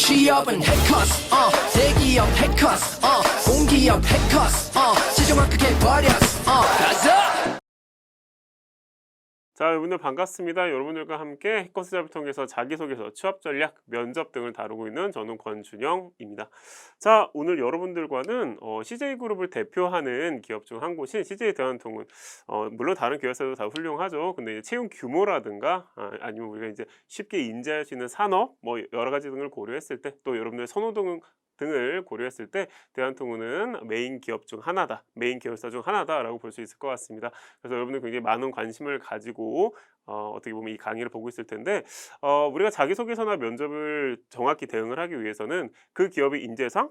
취업은 해커스 대기업 해커스 공기업 해커스 최종 합격해버렸어 가자. 자, 여러분들 반갑습니다. 여러분들과 함께 해커스 잡을 통해서 자기소개서, 취업 전략, 면접 등을 다루고 있는 저는 권준영입니다. 자, 오늘 여러분들과는 CJ그룹을 대표하는 기업 중 한 곳인 CJ대한통운, 물론 다른 기업사도 다 훌륭하죠. 근데 이제 채용 규모라든가 아니면 우리가 이제 쉽게 인재할 수 있는 산업 뭐 여러 가지 등을 고려했을 때, 또 여러분들 선호 등을 고려했을 때 대한통운은 메인 기업 중 하나다, 메인 계열사 중 하나다라고 볼 수 있을 것 같습니다. 그래서 여러분들 굉장히 많은 관심을 가지고 어떻게 보면 이 강의를 보고 있을 텐데, 우리가 자기소개서나 면접을 정확히 대응을 하기 위해서는 그 기업의 인재상,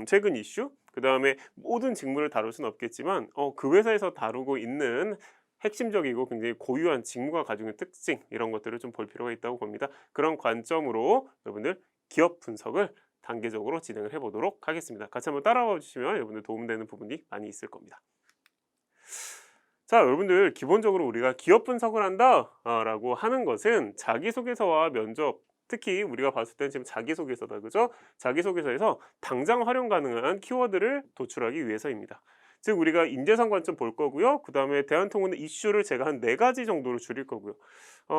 최근 이슈, 그 다음에 모든 직무를 다룰 수는 없겠지만 그 회사에서 다루고 있는 핵심적이고 굉장히 고유한 직무가 가지고 있는 특징, 이런 것들을 좀 볼 필요가 있다고 봅니다. 그런 관점으로 여러분들 기업 분석을 단계적으로 진행을 해보도록 하겠습니다. 같이 한번 따라와 주시면 여러분들 도움되는 부분이 많이 있을 겁니다. 자, 여러분들 기본적으로 우리가 기업 분석을 한다 라고 하는 것은 자기소개서와 면접, 특히 우리가 봤을 때는 지금 자기소개서다, 그죠? 자기소개서에서 당장 활용 가능한 키워드를 도출하기 위해서입니다. 즉 우리가 인재상 관점 볼 거고요. 그 다음에 대한통운의 이슈를 제가 한 4가지 정도로 줄일 거고요.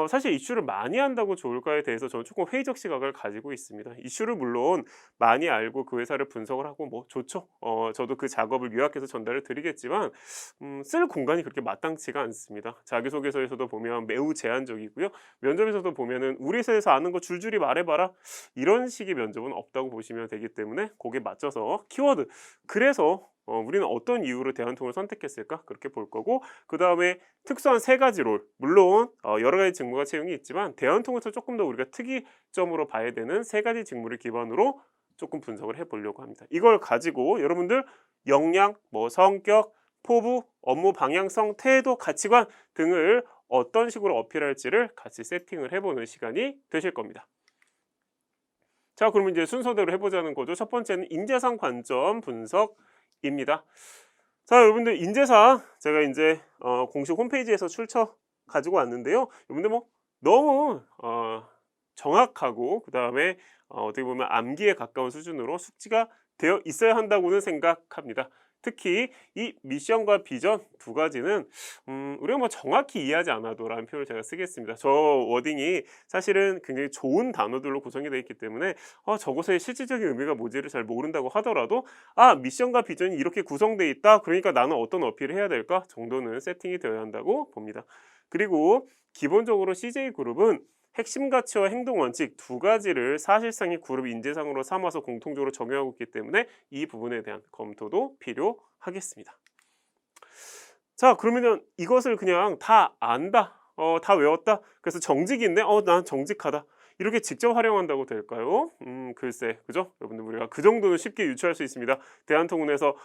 사실 이슈를 많이 한다고 좋을까에 대해서 저는 조금 회의적 시각을 가지고 있습니다. 이슈를 물론 많이 알고 그 회사를 분석을 하고 뭐 좋죠. 저도 그 작업을 요약해서 전달을 드리겠지만 쓸 공간이 그렇게 마땅치가 않습니다. 자기소개서에서도 보면 매우 제한적이고요. 면접에서도 보면은 우리 회사에서 아는 거 줄줄이 말해봐라, 이런 식의 면접은 없다고 보시면 되기 때문에 거기에 맞춰서 키워드, 그래서 우리는 어떤 이유로 대한통운을 선택했을까? 그렇게 볼 거고, 그 다음에 특수한 3가지 롤, 물론 여러 가지 직무가 채용이 있지만 대한통운에서 조금 더 우리가 특이점으로 봐야 되는 3가지 직무를 기반으로 조금 분석을 해보려고 합니다. 이걸 가지고 여러분들 역량, 뭐 성격, 포부, 업무 방향성, 태도, 가치관 등을 어떤 식으로 어필할지를 같이 세팅을 해보는 시간이 되실 겁니다. 자, 그러면 이제 순서대로 해보자는 거죠. 첫 번째는 인재상 관점 분석입니다. 자, 여러분들 인재상 제가 이제 공식 홈페이지에서 출처 가지고 왔는데요. 여러분들 뭐 너무 정확하고 그 다음에 어떻게 보면 암기에 가까운 수준으로 숙지가 되어 있어야 한다고는 생각합니다. 특히 이 미션과 비전 2가지는 우리가 뭐 정확히 이해하지 않아도 라는 표현을 제가 쓰겠습니다. 저 워딩이 사실은 굉장히 좋은 단어들로 구성이 되어 있기 때문에 저것의 실질적인 의미가 뭔지를 잘 모른다고 하더라도 미션과 비전이 이렇게 구성되어 있다, 그러니까 나는 어떤 어필을 해야 될까 정도는 세팅이 되어야 한다고 봅니다. 그리고 기본적으로 CJ그룹은 핵심 가치와 행동 원칙 2가지를 사실상의 그룹 인재상으로 삼아서 공통적으로 적용하고 있기 때문에 이 부분에 대한 검토도 필요하겠습니다. 자, 그러면은 이것을 그냥 다 안다, 다 외웠다, 그래서 정직인데 난 정직하다, 이렇게 직접 활용한다고 될까요? 글쎄, 그죠? 여러분들 우리가 그 정도는 쉽게 유추할 수 있습니다. 대한통운에서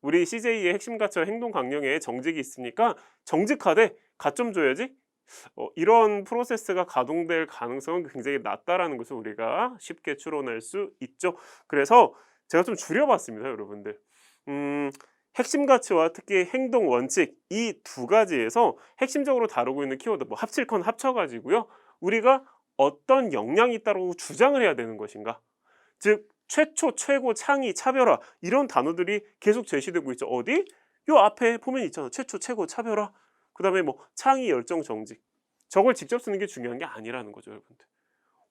우리 CJ의 핵심 가치와 행동 강령에 정직이 있으니까 정직하되 가점 줘야지, 이런 프로세스가 가동될 가능성은 굉장히 낮다라는 것을 우리가 쉽게 추론할 수 있죠. 그래서 제가 좀 줄여봤습니다, 여러분들. 핵심 가치와 특히 행동 원칙, 이 2가지에서 핵심적으로 다루고 있는 키워드, 뭐 합칠 건 합쳐가지고요, 우리가 어떤 역량이 있다고 주장을 해야 되는 것인가, 즉 최초, 최고, 창의, 차별화, 이런 단어들이 계속 제시되고 있죠. 어디? 요 앞에 보면 있잖아. 최초, 최고, 차별화, 그 다음에 뭐 창의, 열정, 정직. 저걸 직접 쓰는 게 중요한 게 아니라는 거죠, 여러분들.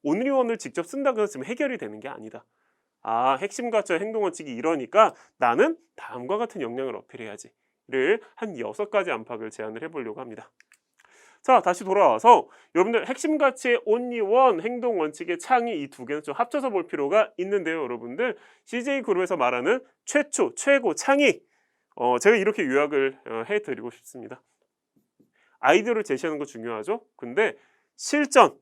온리원을 직접 쓴다고 해서 지금 해결이 되는 게 아니다. 핵심 가치와 행동 원칙이 이러니까 나는 다음과 같은 역량을 어필해야지를 한 6가지 안팎을 제안을 해보려고 합니다. 자, 다시 돌아와서 여러분들 핵심 가치의 온리원, 행동 원칙의 창의, 이 2개는 좀 합쳐서 볼 필요가 있는데요, 여러분들. CJ그룹에서 말하는 최초, 최고, 창의, 제가 이렇게 요약을 해드리고 싶습니다. 아이디어를 제시하는 거 중요하죠. 근데 실전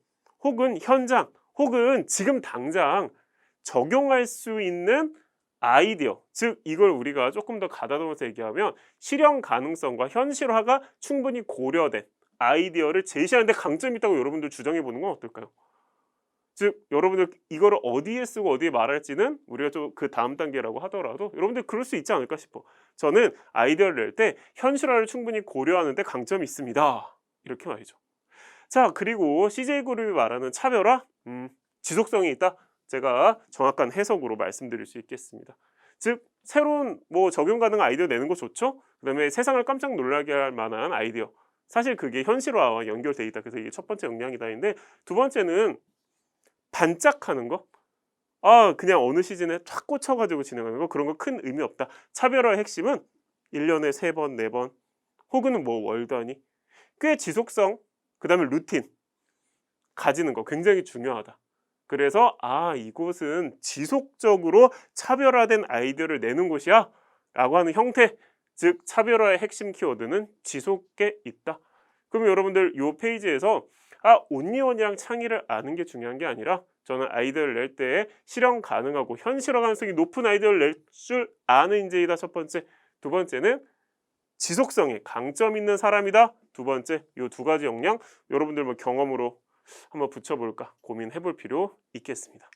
혹은 현장 혹은 지금 당장 적용할 수 있는 아이디어, 즉 이걸 우리가 조금 더 가다듬어서 얘기하면 실현 가능성과 현실화가 충분히 고려된 아이디어를 제시하는데 강점이 있다고 여러분들 주장해 보는 건 어떨까요? 즉 여러분들 이거를 어디에 쓰고 어디에 말할지는 우리가 좀 그 다음 단계라고 하더라도 여러분들 그럴 수 있지 않을까 싶어. 저는 아이디어를 낼 때 현실화를 충분히 고려하는 데 강점이 있습니다, 이렇게 말이죠. 자, 그리고 CJ그룹이 말하는 차별화, 지속성이 있다. 제가 정확한 해석으로 말씀드릴 수 있겠습니다. 즉 새로운 뭐 적용 가능한 아이디어 내는 거 좋죠? 그다음에 세상을 깜짝 놀라게 할 만한 아이디어. 사실 그게 현실화와 연결돼 있다. 그래서 이게 첫 번째 역량이다인데 두 번째는 반짝하는 거. 그냥 어느 시즌에 탁 꽂혀가지고 진행하는 거 그런 거 큰 의미 없다. 차별화의 핵심은 1년에 3번, 4번 혹은 뭐 월 단위 꽤 지속성 그다음에 루틴 가지는 거 굉장히 중요하다. 그래서 이곳은 지속적으로 차별화된 아이디어를 내는 곳이야 라고 하는 형태 즉 차별화의 핵심 키워드는 지속에 있다. 그럼 여러분들 이 페이지에서 온리원이랑 창의를 아는 게 중요한 게 아니라 저는 아이디어를 낼 때 실현 가능하고 현실화 가능성이 높은 아이디어를 낼 줄 아는 인재이다. 첫 번째. 두 번째는 지속성에 강점 있는 사람이다. 두 번째. 이 두 가지 역량 여러분들 뭐 경험으로 한번 붙여볼까 고민해볼 필요 있겠습니다.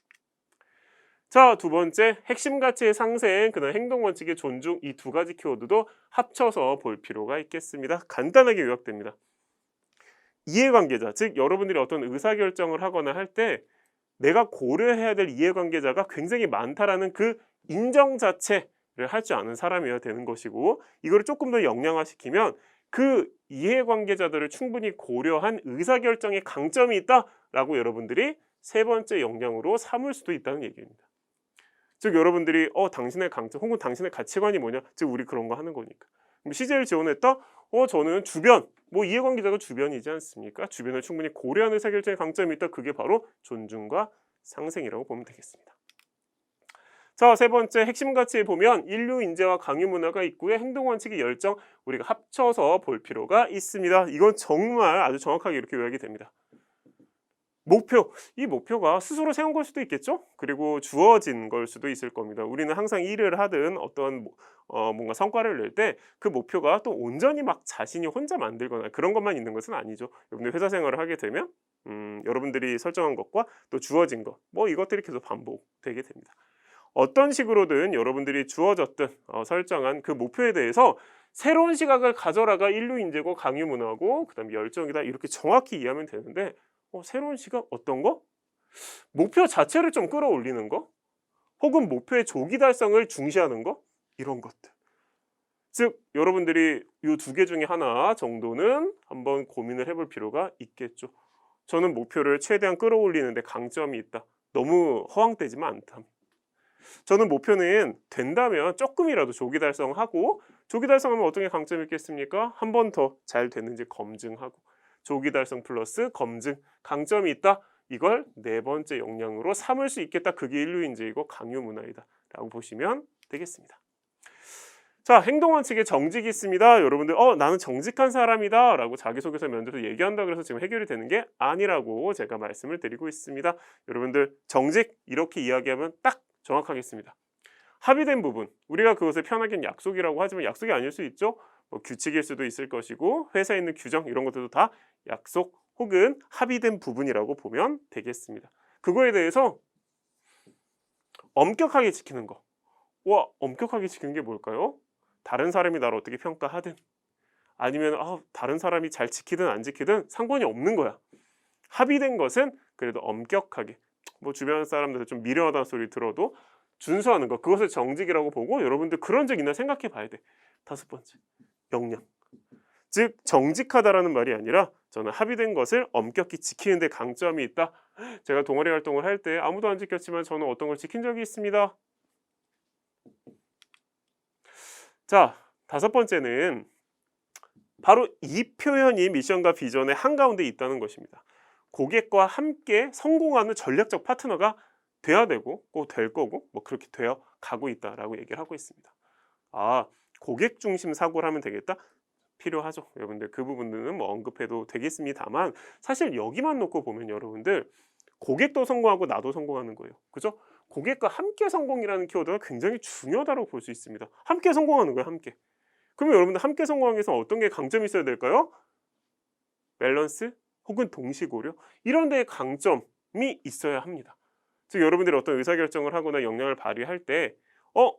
자, 두 번째 핵심 가치의 상생, 그다음 행동 원칙의 존중 이 두 가지 키워드도 합쳐서 볼 필요가 있겠습니다. 간단하게 요약됩니다. 이해관계자, 즉 여러분들이 어떤 의사결정을 하거나 할 때 내가 고려해야 될 이해관계자가 굉장히 많다라는 그 인정 자체를 할 줄 아는 사람이어야 되는 것이고 이거를 조금 더 역량화시키면 그 이해관계자들을 충분히 고려한 의사결정에 강점이 있다라고 여러분들이 세 번째 역량으로 삼을 수도 있다는 얘기입니다. 즉 여러분들이 당신의 강점 혹은 당신의 가치관이 뭐냐 즉 우리 그런 거 하는 거니까 그럼 CJ를 지원했다? 저는 주변 이해관계자가 주변이지 않습니까? 주변을 충분히 고려한 의사결정에 강점이 있다. 그게 바로 존중과 상생이라고 보면 되겠습니다. 자, 세 번째 핵심 가치에 보면 인류 인재와 강유 문화가 있고요. 행동 원칙의 열정 우리가 합쳐서 볼 필요가 있습니다. 이건 정말 아주 정확하게 이렇게 요약이 됩니다. 목표, 이 목표가 스스로 세운 걸 수도 있겠죠? 그리고 주어진 걸 수도 있을 겁니다. 우리는 항상 일을 하든 어떤 뭔가 성과를 낼 때 그 목표가 또 온전히 막 자신이 혼자 만들거나 그런 것만 있는 것은 아니죠. 여러분들 회사 생활을 하게 되면 여러분들이 설정한 것과 또 주어진 것, 이것들이 계속 반복되게 됩니다. 어떤 식으로든 여러분들이 주어졌든 설정한 그 목표에 대해서 새로운 시각을 가져라가 인류 인재고 강유 문화고 그다음에 열정이다 이렇게 정확히 이해하면 되는데 새로운 시각 어떤 거? 목표 자체를 좀 끌어올리는 거? 혹은 목표의 조기 달성을 중시하는 거? 이런 것들. 즉 여러분들이 이 두 개 중에 하나 정도는 한번 고민을 해볼 필요가 있겠죠. 저는 목표를 최대한 끌어올리는데 강점이 있다. 너무 허황되지만 않다. 저는 목표는 된다면 조금이라도 조기 달성하고 조기 달성하면 어떤 게 강점이 있겠습니까? 한 번 더 잘 됐는지 검증하고 조기 달성 플러스 검증, 강점이 있다. 이걸 네 번째 역량으로 삼을 수 있겠다. 그게 인류 인재이고 강요 문화이다. 라고 보시면 되겠습니다. 자, 행동 원칙에 정직이 있습니다. 여러분들 나는 정직한 사람이다 라고 자기소개서 면접에서 얘기한다 그래서 지금 해결이 되는 게 아니라고 제가 말씀을 드리고 있습니다. 여러분들 정직 이렇게 이야기하면 딱 정확하겠습니다. 합의된 부분, 우리가 그것을 편하게 약속이라고 하지만 약속이 아닐 수 있죠. 규칙일 수도 있을 것이고 회사에 있는 규정 이런 것들도 다 약속 혹은 합의된 부분이라고 보면 되겠습니다. 그거에 대해서 엄격하게 지키는 거. 엄격하게 지키는 게 뭘까요? 다른 사람이 나를 어떻게 평가하든 아니면 다른 사람이 잘 지키든 안 지키든 상관이 없는 거야. 합의된 것은 그래도 엄격하게 주변 사람들 좀 미련하다는 소리 들어도 준수하는 것 그것을 정직이라고 보고 여러분들 그런 적 있나 생각해 봐야 돼. 다섯 번째 역량. 즉 정직하다라는 말이 아니라 저는 합의된 것을 엄격히 지키는 데 강점이 있다. 제가 동아리 활동을 할 때 아무도 안 지켰지만 저는 어떤 걸 지킨 적이 있습니다. 자, 다섯 번째는 바로 이 표현이 미션과 비전의 한가운데 있다는 것입니다. 고객과 함께 성공하는 전략적 파트너가 돼야 되고 꼭 될 거고 그렇게 되어 가고 있다라고 얘기를 하고 있습니다. 고객 중심 사고를 하면 되겠다? 필요하죠. 여러분들 그 부분들은 언급해도 되겠습니다만 사실 여기만 놓고 보면 여러분들 고객도 성공하고 나도 성공하는 거예요. 그죠? 고객과 함께 성공이라는 키워드가 굉장히 중요하다고 볼 수 있습니다. 함께 성공하는 거예요. 함께. 그러면 여러분들 함께 성공하기 위해서 어떤 게 강점이 있어야 될까요? 밸런스 혹은 동시고려 이런 데에 강점이 있어야 합니다. 즉 여러분들이 어떤 의사결정을 하거나 역량을 발휘할 때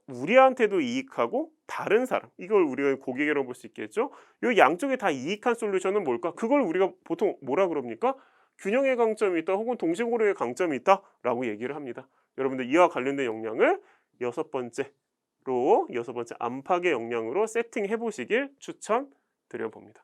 우리한테도 이익하고 다른 사람 이걸 우리가 고객이라고 볼 수 있겠죠. 이 양쪽에 다 이익한 솔루션은 뭘까? 그걸 우리가 보통 뭐라 그럽니까? 균형의 강점이 있다 혹은 동시고려의 강점이 있다 라고 얘기를 합니다. 여러분들 이와 관련된 역량을 여섯 번째 안팎의 역량으로 세팅해 보시길 추천드려 봅니다.